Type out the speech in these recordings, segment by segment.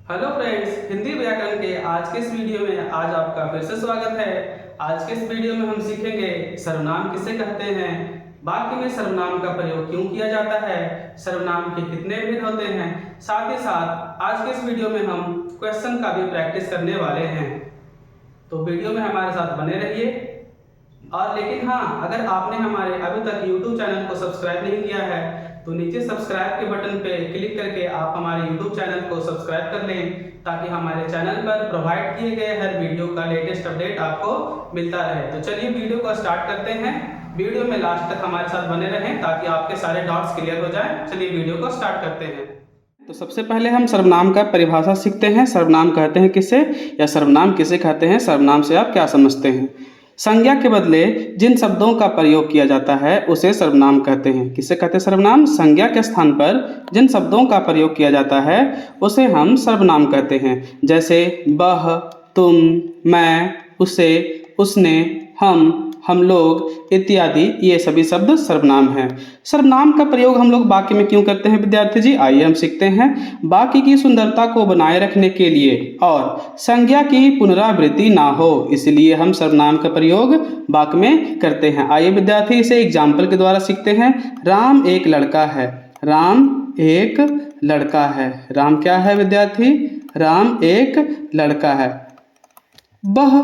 Hello friends, Hindi व्याकरण के आज के इस वीडियो में आज आपका फिर से स्वागत है। आज के इस वीडियो में हम सीखेंगे सर्वनाम किसे कहते हैं, वाक्य में सर्वनाम का प्रयोग क्यों किया जाता है, सर्वनाम के कितने भेद होते हैं। साथ ही साथ आज के इस वीडियो में हम क्वेश्चन का भी प्रैक्टिस करने वाले हैं, तो वीडियो में हमारे साथ बने रहिए। और लेकिन हाँ, अगर आपने हमारे अभी तक YouTube चैनल को सब्सक्राइब नहीं किया है तो नीचे सब्सक्राइब के बटन पे क्लिक करके आप हमारे YouTube चैनल को सब्सक्राइब कर लें, ताकि हमारे चैनल पर प्रोवाइड किए गए हर वीडियो का लेटेस्ट अपडेट आपको मिलता रहे। तो चलिए वीडियो को स्टार्ट करते हैं। वीडियो में लास्ट तक हमारे साथ बने रहें ताकि आपके सारे डाउट्स क्लियर हो जाए। चलिए वीडियो को स्टार्ट करते हैं। तो सबसे पहले हम सर्वनाम का परिभाषा सीखते हैं। सर्वनाम कहते हैं किसे, या सर्वनाम किसे कहते हैं, सर्वनाम से आप क्या समझते हैं। संज्ञा के बदले जिन शब्दों का प्रयोग किया जाता है उसे सर्वनाम कहते हैं। किसे कहते हैं सर्वनाम? संज्ञा के स्थान पर जिन शब्दों का प्रयोग किया जाता है उसे हम सर्वनाम कहते हैं। जैसे वह, तुम, मैं, उसे, उसने, हम लोग इत्यादि, ये सभी शब्द सर्वनाम हैं। सर्वनाम का प्रयोग हम लोग वाक्य में क्यों करते हैं विद्यार्थी जी? आइए हम सीखते हैं। वाक्य की सुंदरता को बनाए रखने के लिए और संज्ञा की पुनरावृत्ति ना हो, इसलिए हम सर्वनाम का प्रयोग वाक्य में करते हैं। आइए विद्यार्थी इसे एग्जाम्पल के द्वारा सीखते हैं। राम एक लड़का है। राम एक लड़का है। राम क्या है विद्यार्थी? राम एक लड़का है। वह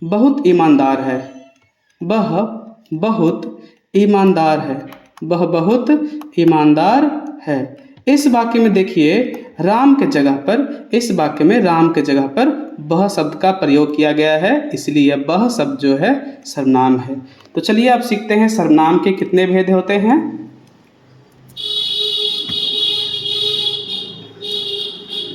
बहुत ईमानदार है। वह बहुत ईमानदार है। वह बहुत ईमानदार है। इस वाक्य में देखिए राम के जगह पर, इस वाक्य में राम के जगह पर वह शब्द का प्रयोग किया गया है, इसलिए वह शब्द जो है सर्वनाम है। तो चलिए अब सीखते हैं सर्वनाम के कितने भेद होते हैं।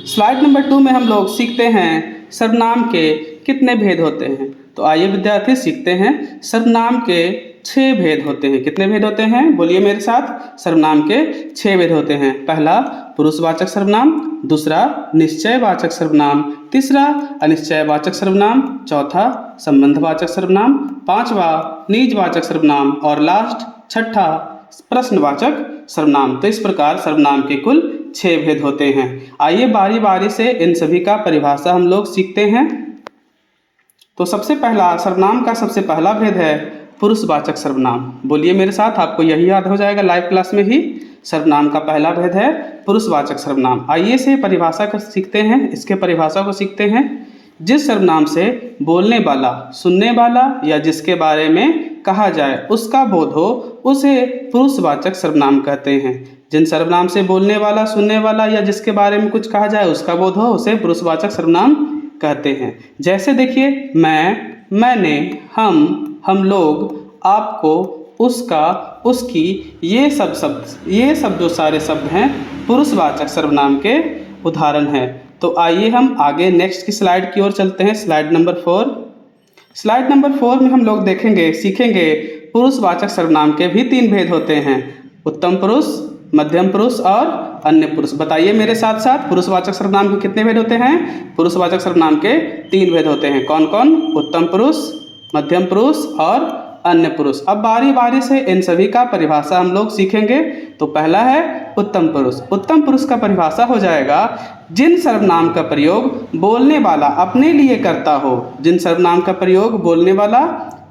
स्लाइड नंबर 2 में हम लोग सीखते हैं सर्वनाम के कितने भेद होते हैं। तो आइए विद्यार्थी सीखते हैं। सर्वनाम के 6 भेद होते हैं। कितने भेद होते हैं बोलिए मेरे साथ? सर्वनाम के 6 भेद होते हैं। पहला पुरुषवाचक सर्वनाम, दूसरा निश्चयवाचक सर्वनाम, तीसरा अनिश्चयवाचक सर्वनाम, चौथा संबंधवाचक सर्वनाम, पांचवा निजवाचक सर्वनाम और लास्ट छठा प्रश्नवाचक सर्वनाम। तो इस प्रकार सर्वनाम के कुल 6 भेद होते हैं। आइए बारी बारी से इन सभी का परिभाषा हम लोग सीखते हैं। तो सबसे पहला सर्वनाम का सबसे पहला भेद है पुरुषवाचक सर्वनाम। बोलिए मेरे साथ, आपको यही याद हो जाएगा लाइव क्लास में ही। सर्वनाम का पहला भेद है पुरुषवाचक सर्वनाम। आइए से परिभाषा को सीखते हैं। इसके परिभाषा को सीखते हैं। जिस सर्वनाम से बोलने वाला, सुनने वाला या जिसके बारे में कहा जाए उसका बोध हो उसे पुरुषवाचक सर्वनाम कहते हैं। जिन सर्वनाम से बोलने वाला, सुनने वाला या जिसके बारे में कुछ कहा जाए उसका बोध हो उसे पुरुषवाचक सर्वनाम कहते हैं। जैसे देखिए मैं, मैंने, हम लोग, आपको, उसका, उसकी, ये सब जो सारे शब्द हैं पुरुषवाचक सर्वनाम के उदाहरण हैं। तो आइए हम आगे नेक्स्ट की स्लाइड की ओर चलते हैं। Slide number 4। स्लाइड नंबर 4 में हम लोग देखेंगे, सीखेंगे पुरुषवाचक सर्वनाम के भी 3 भेद होते हैं। उत्तम पुरुष, मध्यम पुरुष और अन्य पुरुष। बताइए मेरे साथ साथ पुरुषवाचक सर्वनाम के कितने भेद होते हैं? पुरुषवाचक सर्वनाम के 3 भेद होते हैं। कौन कौन? उत्तम पुरुष, मध्यम पुरुष और अन्य पुरुष। अब बारी बारी से इन सभी का परिभाषा हम लोग सीखेंगे। तो पहला है उत्तम पुरुष। उत्तम पुरुष का परिभाषा हो जाएगा जिन सर्वनाम का प्रयोग बोलने वाला अपने लिए करता हो। जिन सर्वनाम का प्रयोग बोलने वाला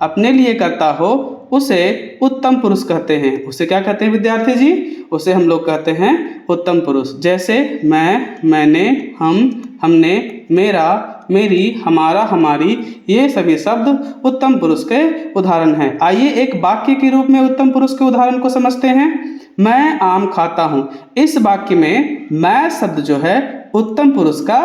अपने लिए करता हो उसे उत्तम पुरुष कहते हैं। उसे क्या कहते हैं विद्यार्थी जी? उसे हम लोग कहते हैं उत्तम पुरुष। जैसे मैं, मैंने, हमने, मेरा, मेरी, हमारा, हमारी, ये सभी शब्द उत्तम पुरुष के उदाहरण हैं। आइए एक वाक्य के रूप में उत्तम पुरुष के उदाहरण को समझते हैं। मैं आम खाता हूँ। इस वाक्य में मैं शब्द जो है उत्तम पुरुष का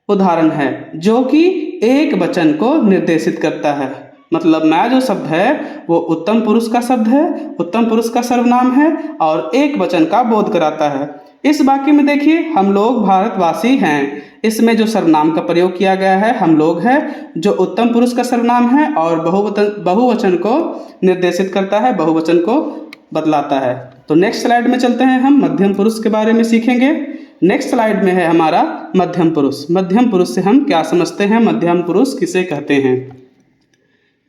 उदाहरण है, जो कि एक वचन को निर्देशित करता है। मतलब मैं जो शब्द है वो उत्तम पुरुष का शब्द है, उत्तम पुरुष का सर्वनाम है और एक वचन का बोध कराता है। इस वाक्य में देखिए हम लोग भारतवासी हैं। इसमें जो सर्वनाम का प्रयोग किया गया है हम लोग है, जो उत्तम पुरुष का सर्वनाम है और बहुवचन को निर्देशित करता है, बहुवचन को बतलाता है। तो नेक्स्ट स्लाइड में चलते हैं, हम मध्यम पुरुष के बारे में सीखेंगे। नेक्स्ट स्लाइड में है हमारा मध्यम पुरुष। मध्यम पुरुष से हम क्या समझते हैं? मध्यम पुरुष किसे कहते हैं?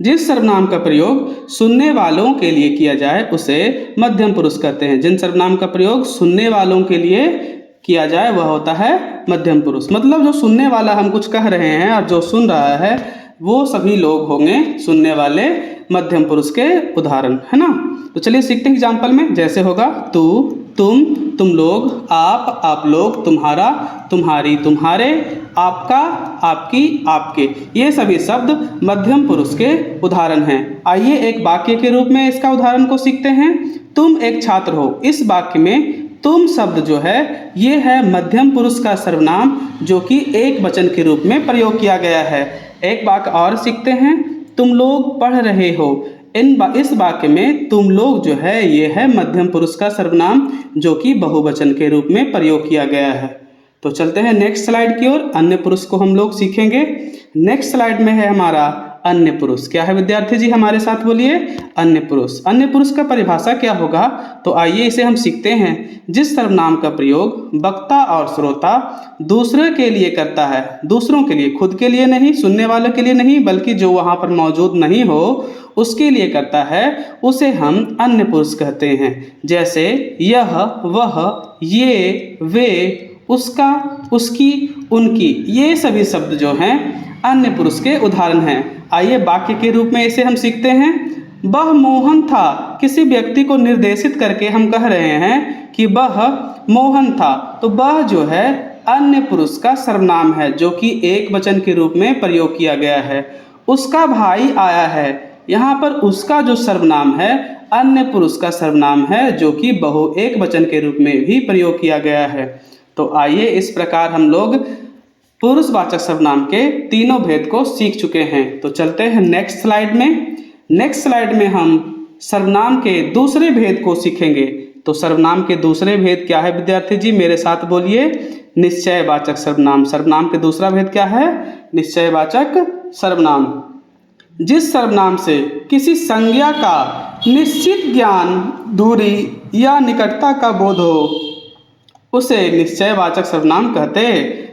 जिस सर्वनाम का प्रयोग सुनने वालों के लिए किया जाए उसे मध्यम पुरुष कहते हैं। जिन सर्वनाम का प्रयोग सुनने वालों के लिए किया जाए वह होता है मध्यम पुरुष। मतलब जो सुनने वाला हम कुछ कह रहे हैं और जो सुन रहा है वो सभी लोग होंगे सुनने वाले मध्यम पुरुष के उदाहरण, है ना। तो चलिए सीखते हैं एग्जाम्पल में। जैसे होगा तू, तुम लोग, आप लोग, तुम्हारा, तुम्हारी, तुम्हारे, आपका, आपकी, आपके, ये सभी शब्द मध्यम पुरुष के उदाहरण हैं। आइए एक वाक्य के रूप में इसका उदाहरण को सीखते हैं। तुम एक छात्र हो। इस वाक्य में तुम शब्द जो है ये है मध्यम पुरुष का सर्वनाम जो कि एक वचन के रूप में प्रयोग किया गया है। एक वाक्य और सीखते हैं। तुम लोग पढ़ रहे हो। इस वाक्य में तुम लोग जो है ये है मध्यम पुरुष का सर्वनाम जो कि बहुवचन के रूप में प्रयोग किया गया है। तो चलते हैं नेक्स्ट स्लाइड की ओर। अन्य पुरुष को हम लोग सीखेंगे। नेक्स्ट स्लाइड में है हमारा अन्य पुरुष। क्या है विद्यार्थी जी, हमारे साथ बोलिए। अन्य पुरुष। अन्य पुरुष का परिभाषा क्या होगा, तो आइए इसे हम सीखते हैं। जिस सर्वनाम का प्रयोग वक्ता और श्रोता दूसरे के लिए करता है, दूसरों के लिए, खुद के लिए नहीं, सुनने वालों के लिए नहीं, बल्कि जो वहाँ पर मौजूद नहीं हो उसके लिए करता है, उसे हम अन्य पुरुष कहते हैं। जैसे यह, वह, ये, वे, उसका, उसकी, उनकी, ये सभी शब्द जो हैं अन्य पुरुष के उदाहरण हैं। आइए वाक्य के रूप में इसे हम सीखते हैं। वह मोहन था। किसी व्यक्ति को निर्देशित करके हम कह रहे हैं कि वह मोहन था, तो वह जो है अन्य पुरुष का सर्वनाम है जो कि एक वचन के रूप में प्रयोग किया गया है। उसका भाई आया है। यहाँ पर उसका जो सर्वनाम है अन्य पुरुष का सर्वनाम है जो कि एक वचन के रूप में भी प्रयोग किया गया है। तो आइए इस प्रकार हम लोग पुरुषवाचक सर्वनाम के तीनों भेद को सीख चुके हैं। तो चलते हैं नेक्स्ट स्लाइड में। नेक्स्ट स्लाइड में हम सर्वनाम के दूसरे भेद को सीखेंगे। तो सर्वनाम के दूसरे भेद क्या है विद्यार्थी जी, मेरे साथ बोलिए। निश्चयवाचक सर्वनाम। सर्वनाम के दूसरा भेद क्या है? निश्चयवाचक सर्वनाम। जिस सर्वनाम से किसी संज्ञा का निश्चित ज्ञान, दूरी या निकटता का बोध हो उसे निश्चयवाचक सर्वनाम कहते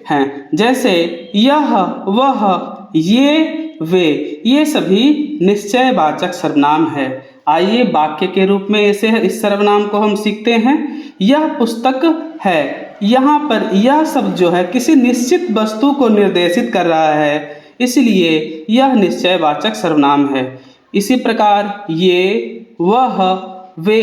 हैं। जैसे यह, वह, ये, वे, ये सभी निश्चयवाचक सर्वनाम है। आइए वाक्य के रूप में इस सर्वनाम को हम सीखते हैं। यह पुस्तक है। यहाँ पर यह शब्द जो है किसी निश्चित वस्तु को निर्देशित कर रहा है, इसलिए यह निश्चयवाचक सर्वनाम है। इसी प्रकार ये, वह, वे,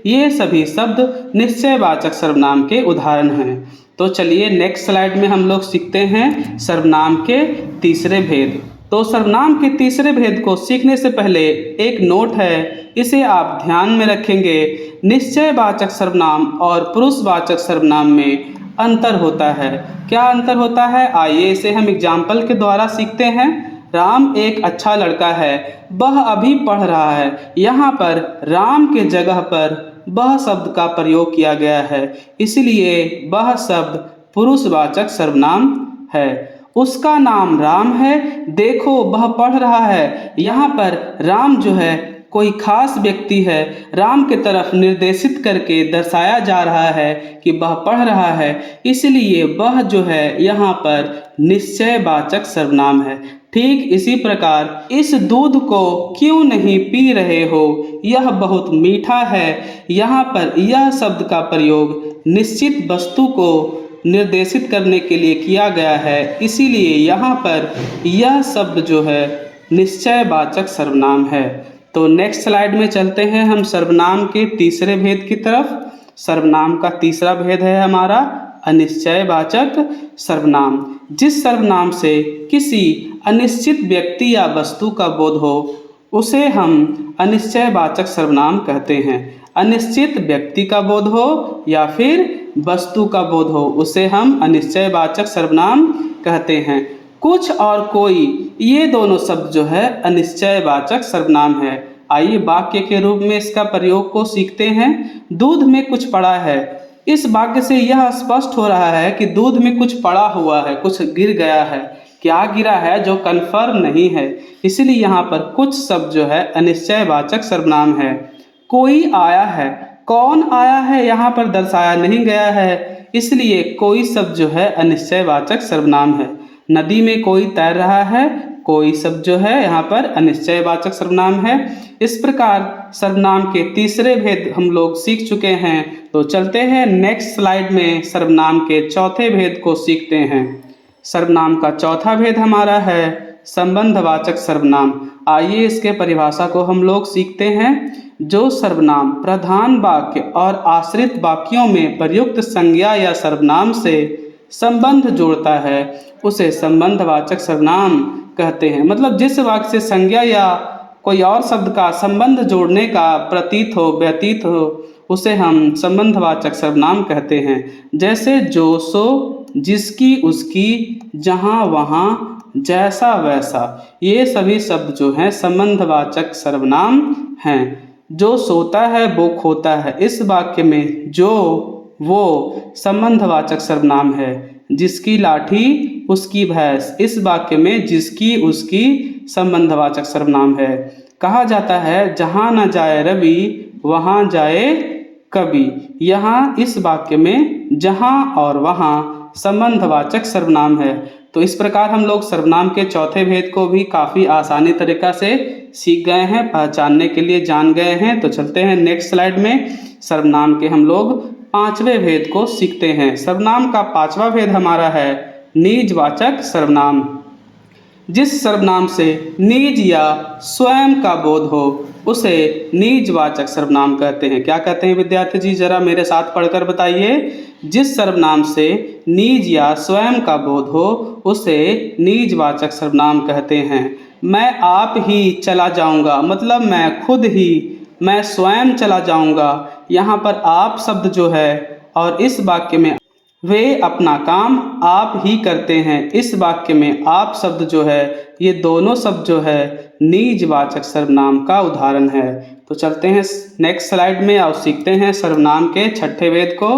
ये सभी शब्द निश्चयवाचक सर्वनाम के उदाहरण हैं। तो चलिए नेक्स्ट स्लाइड में हम लोग सीखते हैं सर्वनाम के तीसरे भेद। तो सर्वनाम के तीसरे भेद को सीखने से पहले एक नोट है, इसे आप ध्यान में रखेंगे। निश्चयवाचक सर्वनाम और पुरुषवाचक सर्वनाम में अंतर होता है। क्या अंतर होता है, आइए इसे हम एग्जाम्पल के द्वारा सीखते हैं। राम एक अच्छा लड़का है। वह अभी पढ़ रहा है। यहाँ पर राम के जगह पर वह शब्द का प्रयोग किया गया है, इसलिए वह शब्द पुरुषवाचक सर्वनाम है। उसका नाम राम है। देखो वह पढ़ रहा है। यहाँ पर राम जो है कोई खास व्यक्ति है, राम के तरफ निर्देशित करके दर्शाया जा रहा है कि वह पढ़ रहा है, इसलिए वह जो है यहाँ पर निश्चयवाचक सर्वनाम है। ठीक इसी प्रकार इस दूध को क्यों नहीं पी रहे हो, यह बहुत मीठा है। यहाँ पर यह शब्द का प्रयोग निश्चित वस्तु को निर्देशित करने के लिए किया गया है, इसीलिए यहाँ पर यह शब्द जो है निश्चयवाचक सर्वनाम है। तो नेक्स्ट स्लाइड में चलते हैं हम सर्वनाम के तीसरे भेद की तरफ। सर्वनाम का तीसरा भेद है हमारा अनिश्चयवाचक सर्वनाम। जिस सर्वनाम से किसी अनिश्चित व्यक्ति या वस्तु का बोध हो उसे हम अनिश्चयवाचक सर्वनाम कहते हैं। अनिश्चित व्यक्ति का बोध हो या फिर वस्तु का बोध हो उसे हम अनिश्चयवाचक सर्वनाम कहते हैं। कुछ और कोई, ये दोनों शब्द जो है अनिश्चयवाचक सर्वनाम है। आइए वाक्य के रूप में इसका प्रयोग को सीखते हैं। दूध में कुछ पड़ा है। इस वाक्य से यह स्पष्ट हो रहा है कि दूध में कुछ पड़ा हुआ है, कुछ गिर गया है। क्या गिरा है जो कन्फर्म नहीं है, इसलिए यहाँ पर कुछ शब्द जो है अनिश्चयवाचक सर्वनाम है। कोई आया है। कौन आया है यहाँ पर दर्शाया नहीं गया है, इसलिए कोई शब्द जो है अनिश्चयवाचक सर्वनाम है। नदी में कोई तैर रहा है। कोई शब्द जो है यहाँ पर अनिश्चयवाचक सर्वनाम है। इस प्रकार सर्वनाम के तीसरे भेद हम लोग सीख चुके हैं। तो चलते हैं नेक्स्ट स्लाइड में सर्वनाम के चौथे भेद को सीखते हैं। सर्वनाम का चौथा भेद हमारा है संबंधवाचक सर्वनाम। आइए इसके परिभाषा को हम लोग सीखते हैं। जो सर्वनाम प्रधान वाक्य और आश्रित वाक्यों में प्रयुक्त संज्ञा या सर्वनाम से संबंध जोड़ता है उसे संबंधवाचक सर्वनाम कहते हैं। मतलब जिस वाक्य से संज्ञा या कोई और शब्द का संबंध जोड़ने का प्रतीत हो, व्यतीत हो, उसे हम संबंधवाचक सर्वनाम कहते हैं। जैसे जो सो, जिसकी उसकी, जहाँ वहाँ, जैसा वैसा, ये सभी शब्द जो हैं संबंधवाचक सर्वनाम हैं। जो सोता है वो खोता है, इस वाक्य में जो वो संबंधवाचक सर्वनाम है। जिसकी लाठी उसकी भैंस, इस वाक्य में जिसकी उसकी संबंधवाचक सर्वनाम है। कहा जाता है जहाँ न जाए रवि वहाँ जाए कवि, यहाँ इस वाक्य में जहाँ और वहाँ संबंधवाचक सर्वनाम है। तो इस प्रकार हम लोग सर्वनाम के चौथे भेद को भी काफ़ी आसानी तरीक़ा से सीख गए हैं, पहचानने के लिए जान गए हैं। तो चलते हैं नेक्स्ट स्लाइड में सर्वनाम के हम लोग पांचवें भेद को सीखते हैं। सर्वनाम का पांचवा भेद हमारा है निजवाचक सर्वनाम। जिस सर्वनाम से निज या स्वयं का बोध हो उसे निजवाचक सर्वनाम कहते हैं। क्या कहते हैं विद्यार्थी जी, जरा मेरे साथ पढ़कर बताइए। जिस सर्वनाम से निज या स्वयं का बोध हो उसे निजवाचक सर्वनाम कहते हैं। मैं आप ही चला जाऊंगा, मतलब मैं खुद ही, मैं स्वयं चला जाऊंगा। यहाँ पर आप शब्द जो है और इस वाक्य में वे अपना काम आप ही करते हैं, इस वाक्य में आप शब्द जो है ये दोनों शब्द जो है निजवाचक सर्वनाम का उदाहरण है। तो चलते हैं नेक्स्ट स्लाइड में और सीखते हैं सर्वनाम के छठे भेद को।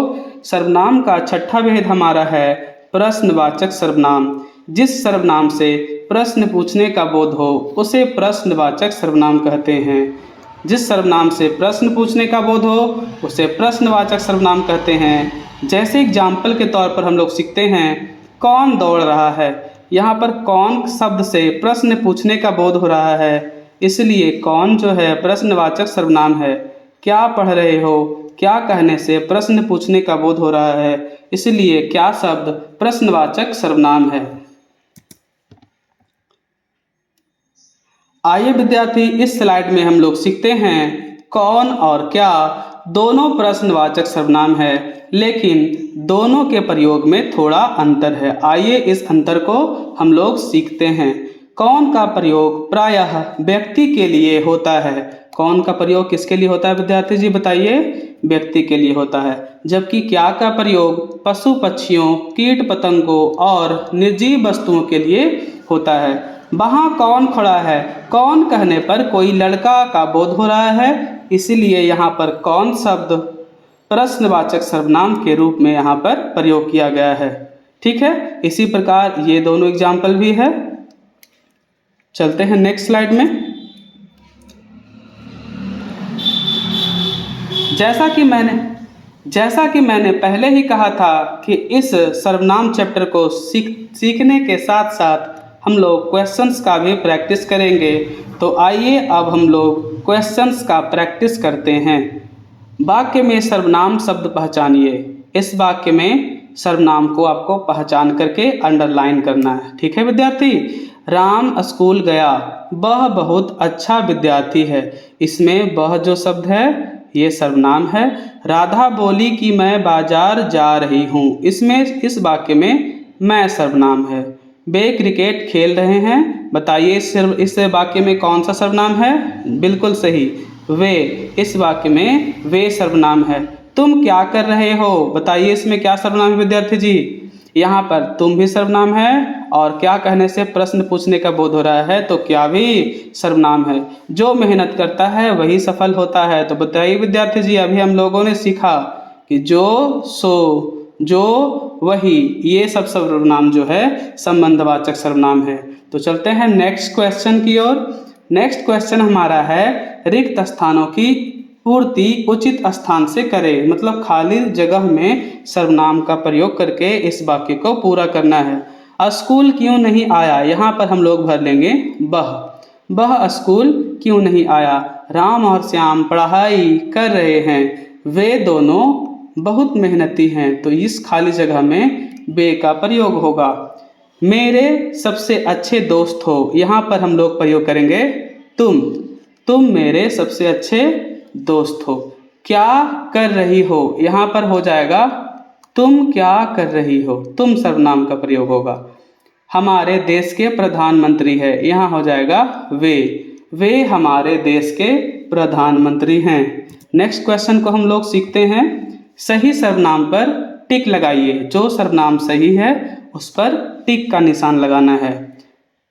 सर्वनाम का छठा भेद हमारा है प्रश्नवाचक सर्वनाम। जिस सर्वनाम से प्रश्न पूछने का बोध हो उसे प्रश्नवाचक सर्वनाम कहते हैं। जिस सर्वनाम से प्रश्न पूछने का बोध हो उसे प्रश्नवाचक सर्वनाम कहते हैं। जैसे एग्जाम्पल के तौर पर हम लोग सीखते हैं कौन दौड़ रहा है। यहाँ पर कौन शब्द से प्रश्न पूछने का बोध हो रहा है, इसलिए कौन जो है प्रश्नवाचक सर्वनाम है। क्या पढ़ रहे हो, क्या कहने से प्रश्न पूछने का बोध हो रहा है, इसलिए क्या शब्द प्रश्नवाचक सर्वनाम है। आइए विद्यार्थी इस स्लाइड में हम लोग सीखते हैं कौन और क्या दोनों प्रश्नवाचक सर्वनाम है, लेकिन दोनों के प्रयोग में थोड़ा अंतर है। आइए इस अंतर को हम लोग सीखते हैं। कौन का प्रयोग प्रायः व्यक्ति के लिए होता है। कौन का प्रयोग किसके लिए होता है विद्यार्थी जी बताइए, व्यक्ति के लिए होता है। जबकि क्या का प्रयोग पशु पक्षियों, कीट पतंगों और निर्जीव वस्तुओं के लिए होता है। वहाँ कौन खड़ा है, कौन कहने पर कोई लड़का का बोध हो रहा है, इसलिए यहाँ पर कौन शब्द प्रश्नवाचक सर्वनाम के रूप में यहाँ पर प्रयोग किया गया है। ठीक है, इसी प्रकार ये दोनों एग्जाम्पल भी है। चलते हैं नेक्स्ट स्लाइड में। जैसा कि मैंने पहले ही कहा था कि इस सर्वनाम चैप्टर को सीखने के साथ साथ हम लोग क्वेश्चंस का भी प्रैक्टिस करेंगे। तो आइए अब हम लोग क्वेश्चंस का प्रैक्टिस करते हैं। वाक्य में सर्वनाम शब्द पहचानिए। इस वाक्य में सर्वनाम को आपको पहचान करके अंडरलाइन करना है। ठीक है विद्यार्थी। राम स्कूल गया, वह बहुत अच्छा विद्यार्थी है। इसमें वह जो शब्द है ये सर्वनाम है। राधा बोली कि मैं बाजार जा रही हूँ, इसमें इस वाक्य में मैं सर्वनाम है। वे क्रिकेट खेल रहे हैं, बताइए इस वाक्य में कौन सा सर्वनाम है। बिल्कुल सही, वे, इस वाक्य में वे सर्वनाम है। तुम क्या कर रहे हो, बताइए इसमें क्या सर्वनाम है विद्यार्थी जी। यहाँ पर तुम भी सर्वनाम है और क्या कहने से प्रश्न पूछने का बोध हो रहा है, तो क्या भी सर्वनाम है। जो मेहनत करता है वही सफल होता है। तो बताइए विद्यार्थी जी, अभी हम लोगों ने सीखा कि जो, सो, जो, वही, ये सब सर्वनाम जो है संबंधवाचक सर्वनाम है। तो चलते हैं नेक्स्ट क्वेश्चन की ओर। नेक्स्ट क्वेश्चन हमारा है रिक्त स्थानों की पूर्ति उचित स्थान से करें। मतलब खाली जगह में सर्वनाम का प्रयोग करके इस वाक्य को पूरा करना है। स्कूल क्यों नहीं आया, यहाँ पर हम लोग भर लेंगे वह स्कूल क्यों नहीं आया। राम और श्याम पढ़ाई कर रहे हैं, वे दोनों बहुत मेहनती हैं। तो इस खाली जगह में वे का प्रयोग होगा। मेरे सबसे अच्छे दोस्त हो, यहाँ पर हम लोग प्रयोग करेंगे तुम मेरे सबसे अच्छे दोस्त हो। क्या कर रही हो, यहाँ पर हो जाएगा तुम क्या कर रही हो, तुम सर्वनाम का प्रयोग होगा। हमारे देश के प्रधानमंत्री है, यहाँ हो जाएगा वे हमारे देश के प्रधानमंत्री हैं। नेक्स्ट क्वेश्चन को हम लोग सीखते हैं। सही सर्वनाम पर टिक लगाइए। जो सर्वनाम सही है उस पर टिक का निशान लगाना है।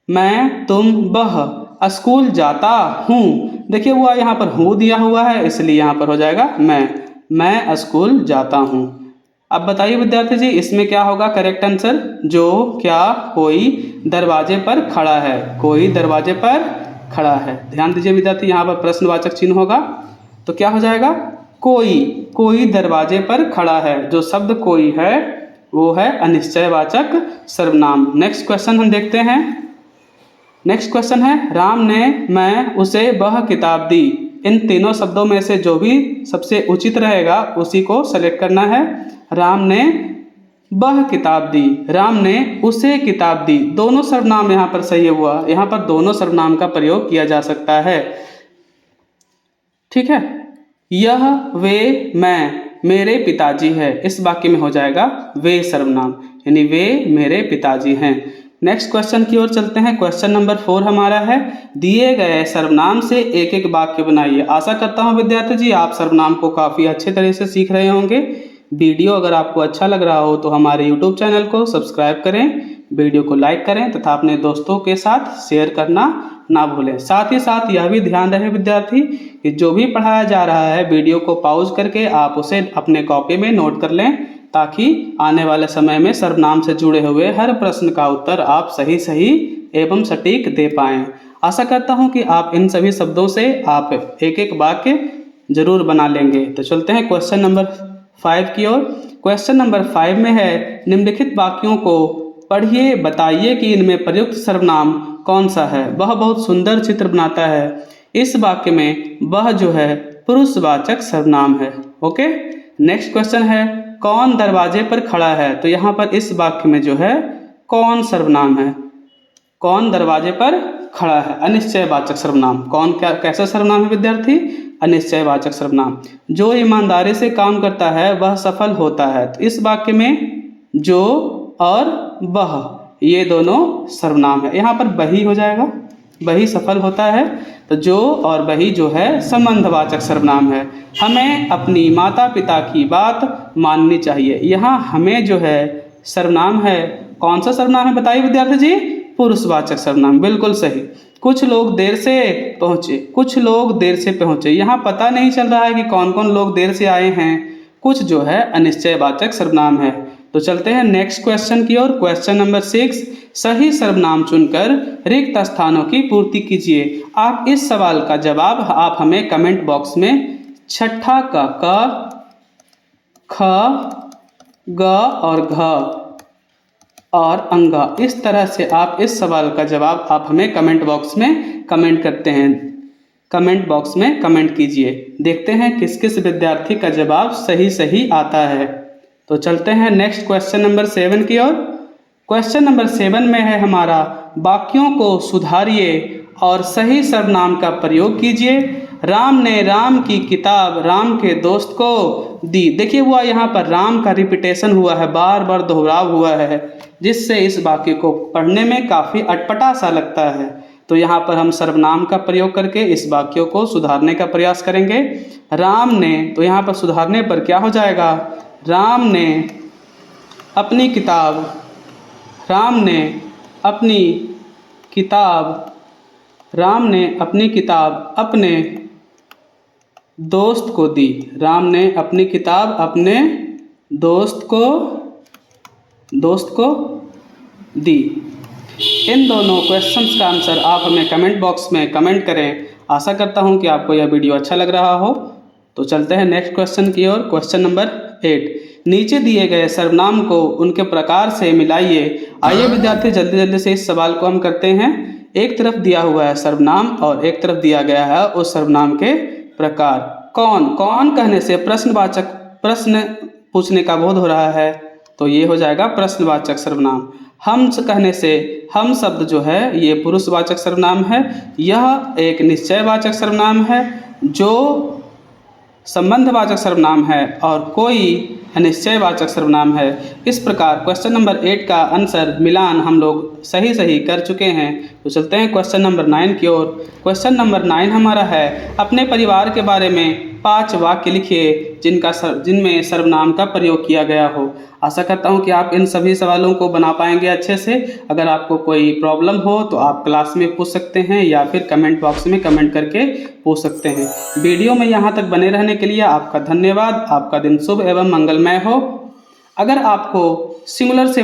मैं तुम वह स्कूल जाता हूँ, देखिए वो यहाँ पर हूँ दिया हुआ है, इसलिए यहाँ पर हो जाएगा मैं स्कूल जाता हूँ। अब बताइए विद्यार्थी जी, इसमें क्या होगा करेक्ट आंसर? जो, क्या, कोई दरवाजे पर खड़ा है, कोई दरवाजे पर खड़ा है। ध्यान दीजिए विद्यार्थी, यहाँ पर प्रश्नवाचक चिन्ह होगा तो क्या हो जाएगा? कोई दरवाजे पर खड़ा है। जो शब्द कोई है वो है अनिश्चयवाचक सर्वनाम। नेक्स्ट क्वेश्चन हम देखते हैं। नेक्स्ट क्वेश्चन है, राम ने मैं उसे वह किताब दी। इन तीनों शब्दों में से जो भी सबसे उचित रहेगा उसी को सेलेक्ट करना है। राम ने वह किताब दी, राम ने उसे किताब दी, दोनों सर्वनाम यहाँ पर सही हुआ। यहाँ पर दोनों सर्वनाम का प्रयोग किया जा सकता है, ठीक है। यह, वे, मैं, मेरे पिताजी है, इस वाक्य में हो जाएगा वे सर्वनाम, यानी वे मेरे पिताजी हैं। नेक्स्ट क्वेश्चन की ओर चलते हैं। क्वेश्चन नंबर 4 हमारा है, दिए गए सर्वनाम से एक एक वाक्य बनाइए। आशा करता हूं विद्यार्थी जी आप सर्वनाम को काफ़ी अच्छे तरह से सीख रहे होंगे। वीडियो अगर आपको अच्छा लग रहा हो तो हमारे यूट्यूब चैनल को सब्सक्राइब करें, वीडियो को लाइक करें तथा अपने दोस्तों के साथ शेयर करना ना भूलें। साथ ही साथ यह भी ध्यान रहे विद्यार्थी कि जो भी पढ़ाया जा रहा है वीडियो को पॉज करके आप उसे अपने कॉपी में नोट कर लें, ताकि आने वाले समय में सर्वनाम से जुड़े हुए हर प्रश्न का उत्तर आप सही एवं सटीक दे पाएं। आशा करता हूं कि आप इन सभी शब्दों से आप एक एक वाक्य जरूर बना लेंगे। तो चलते हैं क्वेश्चन नंबर 5 की ओर। क्वेश्चन नंबर 5 में है, निम्नलिखित वाक्यों को पढ़िए, बताइए कि इनमें प्रयुक्त सर्वनाम कौन सा है। वह बहुत सुंदर चित्र बनाता है। इस वाक्य में वह जो है पुरुषवाचक सर्वनाम है। ओके। नेक्स्ट क्वेश्चन है, कौन दरवाजे पर खड़ा है। तो यहाँ पर इस वाक्य में जो है कौन सर्वनाम है, कौन दरवाजे पर खड़ा है, अनिश्चयवाचक सर्वनाम। कौन क्या कैसा सर्वनाम है विद्यार्थी? अनिश्चयवाचक सर्वनाम। जो ईमानदारी से काम करता है वह सफल होता है। तो इस वाक्य में जो और वह ये दोनों सर्वनाम है। यहाँ पर वही हो जाएगा, वही सफल होता है। तो जो और वही जो है संबंधवाचक सर्वनाम है। हमें अपनी माता पिता की बात माननी चाहिए। यहाँ हमें जो है सर्वनाम है, कौन सा सर्वनाम है बताइए विद्यार्थी जी? पुरुषवाचक सर्वनाम, बिल्कुल सही। कुछ लोग देर से पहुँचे, यहाँ पता नहीं चल रहा है कि कौन कौन लोग देर से आए हैं। कुछ जो है अनिश्चयवाचक सर्वनाम है। तो चलते हैं नेक्स्ट क्वेश्चन की ओर। क्वेश्चन नंबर 6, सही सर्वनाम चुनकर रिक्त स्थानों की पूर्ति कीजिए। आप इस सवाल का जवाब आप हमें कमेंट बॉक्स में छठा का क, ख, ग और घ और अंगा, इस तरह से आप इस सवाल का जवाब आप हमें कमेंट बॉक्स में कमेंट करते हैं। कमेंट बॉक्स में कमेंट कीजिए, देखते हैं किस किस विद्यार्थी का जवाब सही आता है। तो चलते हैं नेक्स्ट क्वेश्चन नंबर 7 की ओर। क्वेश्चन नंबर 7 में है हमारा, वाक्यों को सुधारिए और सही सर्वनाम का प्रयोग कीजिए। राम ने राम की किताब राम के दोस्त को दी। देखिए हुआ यहाँ पर राम का रिपीटेशन हुआ है, बार बार दोहराव हुआ है, जिससे इस वाक्य को पढ़ने में काफ़ी अटपटा सा लगता है। तो यहाँ पर हम सर्वनाम का प्रयोग करके इस वाक्य को सुधारने का प्रयास करेंगे। राम ने, तो यहाँ पर सुधारने पर क्या हो जाएगा? राम ने अपनी किताब अपने दोस्त को दी। राम ने अपनी किताब अपने दोस्त को दी। इन दोनों क्वेश्चंस का आंसर आप हमें कमेंट बॉक्स में कमेंट करें। आशा करता हूं कि आपको यह वीडियो अच्छा लग रहा हो। तो चलते हैं नेक्स्ट क्वेश्चन की ओर। क्वेश्चन नंबर 8, नीचे दिए गए सर्वनाम को उनके प्रकार से मिलाइए। आइए विद्यार्थी जल्दी से इस सवाल को हम करते हैं। एक तरफ दिया हुआ है सर्वनाम और एक तरफ दिया गया है उस सर्वनाम के प्रकार। कौन, कौन कहने से प्रश्नवाचक प्रश्न पूछने का बोध हो रहा है, तो ये हो जाएगा प्रश्नवाचक सर्वनाम। हम कहने से हम शब्द जो है ये पुरुषवाचक सर्वनाम है। यह एक निश्चयवाचक सर्वनाम है जो संबंधवाचक सर्वनाम है और कोई अनिश्चयवाचक सर्वनाम है। इस प्रकार क्वेश्चन नंबर 8 का आंसर मिलान हम लोग सही कर चुके हैं। तो चलते हैं क्वेश्चन नंबर 9 की ओर। क्वेश्चन नंबर 9 हमारा है, अपने परिवार के बारे में 5 वाक्य लिखिए जिनमें सर्वनाम का प्रयोग किया गया हो। आशा करता हूँ कि आप इन सभी सवालों को बना पाएंगे अच्छे से। अगर आपको कोई प्रॉब्लम हो तो आप क्लास में पूछ सकते हैं या फिर कमेंट बॉक्स में कमेंट करके पूछ सकते हैं। वीडियो में यहाँ तक बने रहने के लिए आपका धन्यवाद। आपका दिन शुभ एवं मंगलमय हो। अगर आपको सिंगुलर से